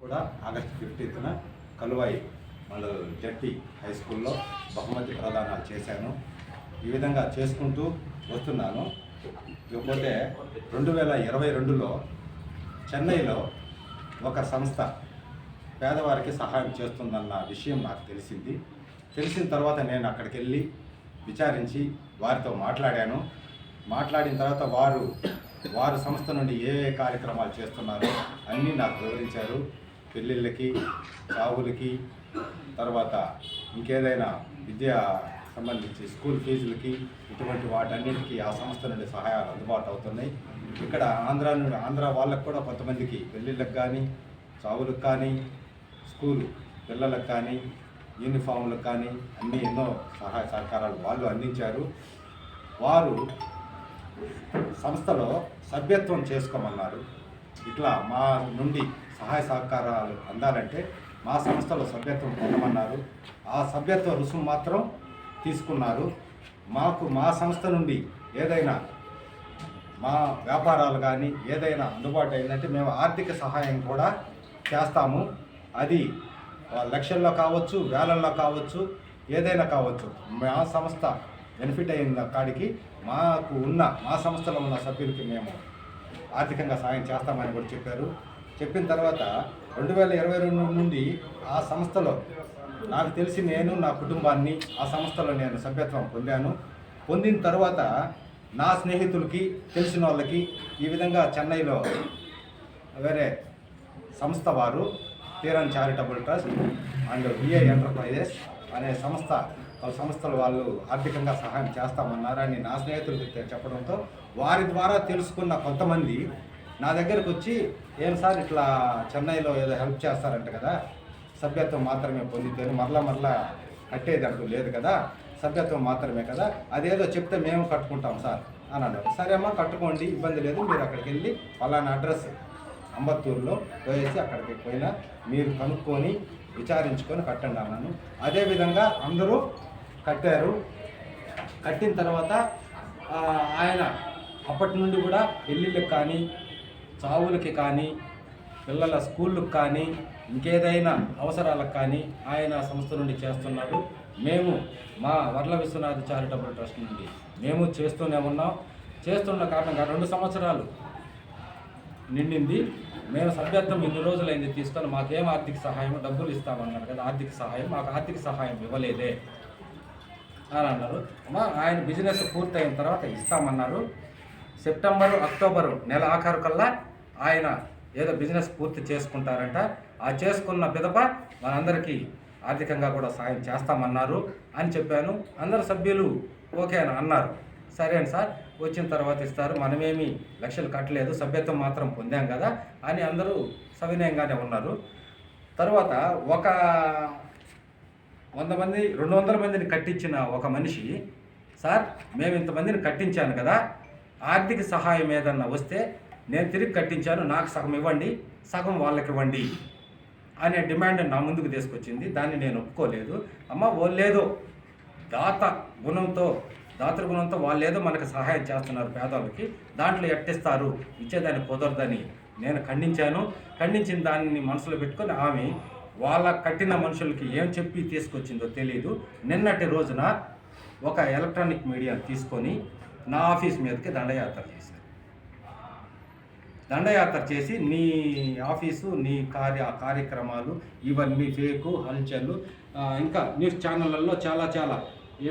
కూడా ఆగస్టు 15న కలువాయి మండల ZP high స్కూల్లో బహుమతి ప్రదానాలు చేశాను. ఈ విధంగా చేసుకుంటూ వస్తున్నాను. ఇకపోతే 2022లో చెన్నైలో ఒక సంస్థ పేదవారికి సహాయం చేస్తుందన్న విషయం నాకు తెలిసిన తర్వాత నేను అక్కడికి వెళ్ళి విచారించి వారితో మాట్లాడాను. మాట్లాడిన తర్వాత వారు సంస్థ నుండి ఏ కార్యక్రమాలు చేస్తున్నారో అన్నీ నాకు వివరించారు. పెళ్ళిళ్ళకి, చావులకి, తర్వాత ఇంకేదైనా విద్యా సంబంధించి స్కూల్ ఫీజులకి, ఇటువంటి వాటన్నిటికీ ఆ సంస్థ నుండి సహాయాలు అందుబాటు అవుతున్నాయి. ఇక్కడ ఆంధ్ర వాళ్ళకు కూడా కొంతమందికి పెళ్ళిళ్ళకి కానీ, చావులకు కానీ, స్కూలు పిల్లలకు కానీ, యూనిఫామ్లకు కానీ అన్నీ ఎన్నో సహాయ సహకారాలు వాళ్ళు అందించారు. వారు సంస్థలో సభ్యత్వం చేసుకోమన్నారు. ఇట్లా మా నుండి సహాయ సహకారాలు అందాలంటే మా సంస్థలో సభ్యత్వం పొందమన్నారు. ఆ సభ్యత్వ రుసుము మాత్రం తీసుకున్నారు. మా సంస్థ నుండి ఏదైనా మా వ్యాపారాలు కానీ ఏదైనా అందుబాటు అయిందంటే మేము ఆర్థిక సహాయం కూడా చేస్తాము. అది లక్షల్లో కావచ్చు, వేలల్లో కావచ్చు, ఏదైనా కావచ్చు. మా సంస్థ బెనిఫిట్ అయిన కాడికి మా సంస్థలో ఉన్న సభ్యులకి మేము ఆర్థికంగా సాయం చేస్తామని కూడా చెప్పారు. చెప్పిన తర్వాత 2022 నుండి ఆ సంస్థలో నాకు తెలిసి నేను నా కుటుంబాన్ని ఆ సంస్థలో నేను సభ్యత్వం పొందాను. పొందిన తర్వాత నా స్నేహితులకి, తెలిసిన వాళ్ళకి ఈ విధంగా చెన్నైలో వేరే సంస్థ వారు Theeran charitable trust and VI enterprises అనే సంస్థలు వాళ్ళు ఆర్థికంగా సహాయం చేస్తామన్నారని నా స్నేహితులకు చెప్పడంతో వారి ద్వారా తెలుసుకున్న కొంతమంది నా దగ్గరకు వచ్చి, ఏం సార్ ఇట్లా చెన్నైలో ఏదో హెల్ప్ చేస్తారంట కదా, సభ్యత్వం మాత్రమే పొందితే మరలా కట్టేది అంటూ లేదు కదా, సభ్యత్వం మాత్రమే కదా, అదేదో చెప్తే మేము కట్టుకుంటాం సార్ అని అన్నారు. సరే అమ్మా, కట్టుకోండి, ఇబ్బంది లేదు, మీరు అక్కడికి వెళ్ళి ఫలానా అడ్రస్ అంబత్తూరులో పోయేసి అక్కడికి పోయినా మీరు కనుక్కొని విచారించుకొని కట్టండి అన్నాను. అదేవిధంగా అందరూ కట్టారు. కట్టిన తర్వాత ఆయన అప్పటి నుండి కూడా పెళ్ళిళ్ళకి కానీ, చావులకి కానీ, పిల్లల స్కూళ్ళకి కానీ, ఇంకేదైనా అవసరాలకు కానీ ఆయన సంస్థ నుండి చేస్తున్నాడు. మేము మా వర్ల విశ్వనాథ చారిటబుల్ ట్రస్ట్ నుండి మేము చేస్తూనే ఉన్నాం. చేస్తున్న కారణంగా 2 సంవత్సరాలు నిండింది. మేము సభ్యత్వం ఇన్ని రోజులైంది తీసుకొని మాకేం ఆర్థిక సహాయం, డబ్బులు ఇస్తామన్నారు కదా, ఆర్థిక సహాయం, మాకు ఆర్థిక సహాయం ఇవ్వలేదే అని అన్నారు. ఆయన బిజినెస్ పూర్తయిన తర్వాత ఇస్తామన్నారు. సెప్టెంబరు, అక్టోబరు నెల ఆఖరు కల్లా ఆయన ఏదో బిజినెస్ పూర్తి చేసుకుంటారంట. ఆ చేసుకున్న పిదప మనందరికీ ఆర్థికంగా కూడా సాయం చేస్తామన్నారు అని చెప్పాను. అందరు సభ్యులు ఓకే అని అన్నారు. సరే అని సార్, వచ్చిన తర్వాత ఇస్తారు, మనమేమి లక్షలు కట్టలేదు, సభ్యత్వం మాత్రం పొందాం కదా అని అందరూ సవినయంగానే ఉన్నారు. తర్వాత ఒక 100 మంది 200 మందిని కట్టించిన ఒక మనిషి, సార్ మేము ఇంతమందిని కట్టించాను కదా, ఆర్థిక సహాయం ఏదన్నా వస్తే నేను తిరిగి కట్టించాను, నాకు సగం ఇవ్వండి, సగం వాళ్ళకి ఇవ్వండి అనే డిమాండ్ నా ముందుకు తీసుకొచ్చింది. దాన్ని నేను ఒప్పుకోలేదు. అమ్మ వాళ్ళేదో దాతృగుణంతో వాళ్ళేదో మనకు సహాయం చేస్తున్నారు పేదవాళ్ళకి, దాంట్లో ఎట్టిస్తారు, ఇచ్చేదాన్ని కుదరదని నేను ఖండించిన దాన్ని మనసులో పెట్టుకొని ఆమె వాళ్ళ కట్టిన మనుషులకి ఏం చెప్పి తీసుకొచ్చిందో తెలియదు. నిన్నటి రోజున ఒక ఎలక్ట్రానిక్ మీడియాను తీసుకొని నా ఆఫీస్ మీదకి దండయాత్ర చేశారు. దండయాత్ర చేసి నీ ఆఫీసు, నీ కార్యక్రమాలు ఇవన్నీ ఫేకు, హల్చల్లు, ఇంకా న్యూస్ ఛానళ్ళల్లో చాలా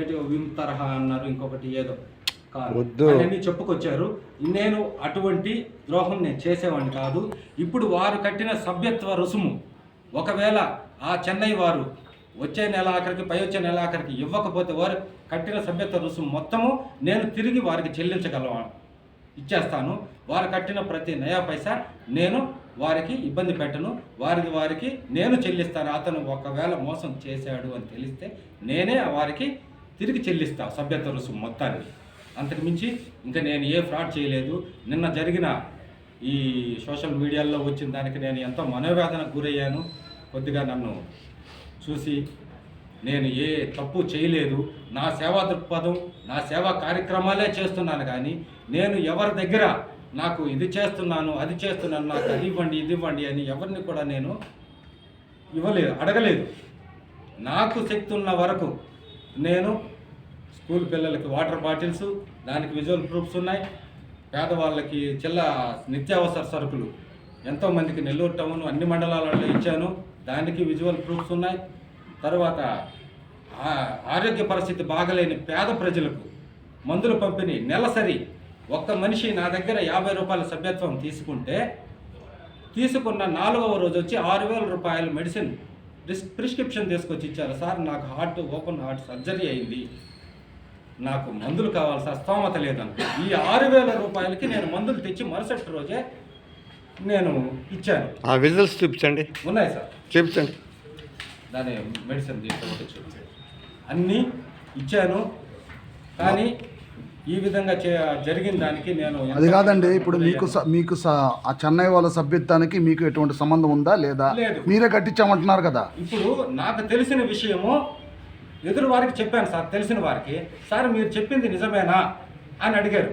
ఏదో విమ్ తరహా అన్నారు, ఇంకొకటి ఏదో అన్నీ చెప్పుకొచ్చారు. నేను అటువంటి ద్రోహం నేను చేసేవాడిని కాదు. ఇప్పుడు వారు కట్టిన సభ్యత్వ రుసుము ఒకవేళ ఆ చెన్నై వారు వచ్చే నెల ఆఖరికి, పై వచ్చే నెల ఆఖరికి ఇవ్వకపోతే వారు కట్టిన సభ్యత్వ రుసుము మొత్తము నేను తిరిగి వారికి ఇచ్చేస్తాను. వారు కట్టిన ప్రతి నయా పైసా నేను వారికి ఇబ్బంది పెట్టను, వారికి నేను చెల్లిస్తాను. అతను ఒకవేళ మోసం చేశాడు అని తెలిస్తే నేనే వారికి తిరిగి చెల్లిస్తాను సభ్యత్వ రుసుము మొత్తాన్ని. అంతకు మించి ఇంకా నేను ఏ ఫ్రాడ్ చేయలేదు. నిన్న జరిగిన ఈ సోషల్ మీడియాలో వచ్చిన దానికి నేను ఎంతో మనోవేదనకు గురయ్యాను. కొద్దిగా నన్ను చూసి నేను ఏ తప్పు చేయలేదు, నా సేవా దృక్పథం, నా సేవా కార్యక్రమాలే చేస్తున్నాను. కానీ నేను ఎవరి దగ్గర నాకు ఇది చేస్తున్నాను, అది చేస్తున్నాను, నాకు అది ఇవ్వండి, ఇది ఇవ్వండి అని ఎవరిని కూడా నేను ఇవ్వలేదు, అడగలేదు. నాకు శక్తి ఉన్న వరకు నేను స్కూల్ పిల్లలకి వాటర్ బాటిల్స్, దానికి విజువల్ ప్రూఫ్స్ ఉన్నాయి. పేదవాళ్ళకి నిత్యావసర సరుకులు ఎంతోమందికి నెల్లూరు టౌన్ అన్ని మండలాలలో ఇచ్చాను, దానికి విజువల్ ప్రూఫ్స్ ఉన్నాయి. తర్వాత ఆరోగ్య పరిస్థితి బాగలేని పేద ప్రజలకు మందుల పంపిణీ నెలసరి ఒక్క మనిషి నా దగ్గర 50 రూపాయల సభ్యత్వం తీసుకున్న 4వ రోజు వచ్చి 6,000 రూపాయల మెడిసిన్ ప్రిస్క్రిప్షన్ తీసుకొచ్చి ఇచ్చారు. సార్ నాకు ఓపెన్ హార్ట్ సర్జరీ అయింది, నాకు మందులు కావాలి సార్, స్తోమత లేదన్న. ఈ 6,000 రూపాయలకి నేను మందులు తెచ్చి మరుసటి రోజే నేను ఇచ్చాను. ఆ విజువల్స్ చూపించండి. ఉన్నాయి సార్, చూపించండి. దాని మెడిసిన్ తీసుకొచ్చి అన్నీ ఇచ్చాను. కానీ ఈ విధంగా జరిగిన దానికి నేను అది కాదండి, ఇప్పుడు మీకు ఆ చెన్నై వాళ్ళ సభ్యత్వానికి మీకు ఎటువంటి సంబంధం ఉందా లేదా? లేదు. మీరే కట్టించామంటున్నారు కదా. ఇప్పుడు నాకు తెలిసిన విషయము ఎదురు వారికి చెప్పాను సార్, తెలిసిన వారికి. సార్ మీరు చెప్పింది నిజమేనా అని అడిగారు.